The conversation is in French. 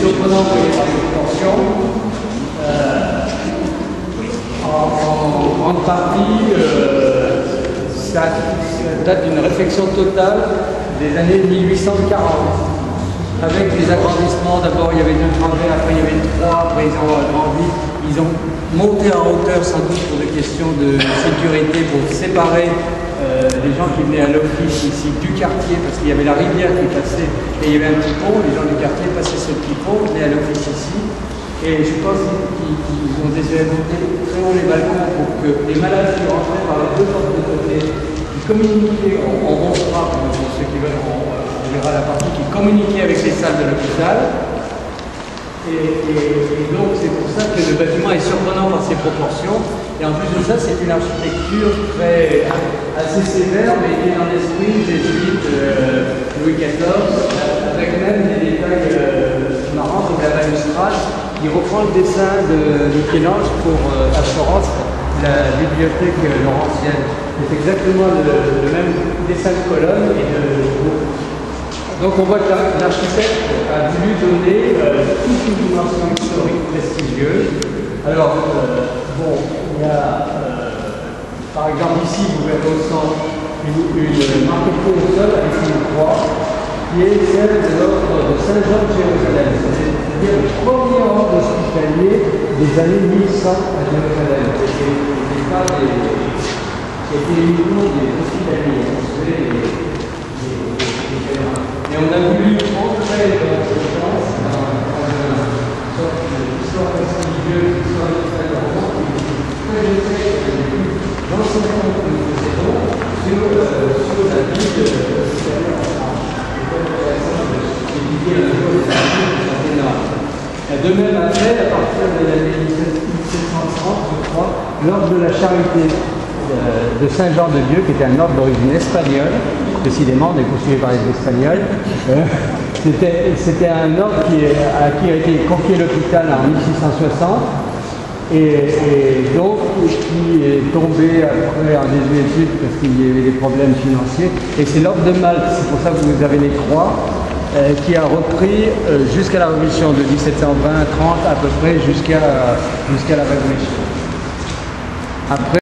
surprenant, vous voyez, par les proportions. En grande partie, ça date d'une réflexion totale des années 1840, avec des agrandissements. D'abord, il y avait 2 tramways, après il y avait 3, après ils ont agrandi. Ils ont monté en hauteur, sans doute pour des questions de sécurité, pour séparer les gens qui venaient à l'office ici du quartier, parce qu'il y avait la rivière qui passait et il y avait un petit pont. Les gens du quartier passaient ce petit pont, venaient à l'office ici. Et je pense qu'ils ont désiré monter très haut les balcons pour que les malades qui rentraient par les 2 portes de côté, qui communiquaient, on montrera pour ceux qui veulent, on verra la partie qui communiquait avec les salles de l'hôpital. Et donc c'est pour ça que le bâtiment est surprenant par ses proportions. Et en plus de ça, c'est une architecture assez sévère, mais qui est dans l'esprit jésuite Louis XIV, avec même des détails marrants comme la balustrade qui reprend le dessin de Michel-Ange pour à Florence, la bibliothèque laurentienne. C'est exactement le même dessin de colonne et de donc on voit que l'architecte a voulu donner toute une dimension historique prestigieuse. Alors, bon, il y a, par exemple ici, vous verrez au centre une marquée au sol avec une croix, qui est celle de l'ordre de Saint-Jean de Jérusalem, c'est-à-dire le premier ordre hospitalier des années 1100 à Jérusalem. C'était pas c'était uniquement des hospitaliers, et on a voulu entrer dans ce sens, dans une sorte d'histoire prestigieuse, histoire d'histoire très l'enseignement que nous possédons sur la vie de de même après, à partir de l'année 1730, je crois, l'ordre de la charité de Saint-Jean-de-Dieu, qui était un ordre d'origine espagnole, décidément on est poursuivi par les Espagnols, c'était un ordre à qui a été confié l'hôpital en 1660 et donc qui est tombé après en désuétude parce qu'il y avait des problèmes financiers, et c'est l'ordre de Malte, c'est pour ça que vous avez les croix, qui a repris jusqu'à la Révolution de 1720-30 à peu près, jusqu'à la Révolution. Après,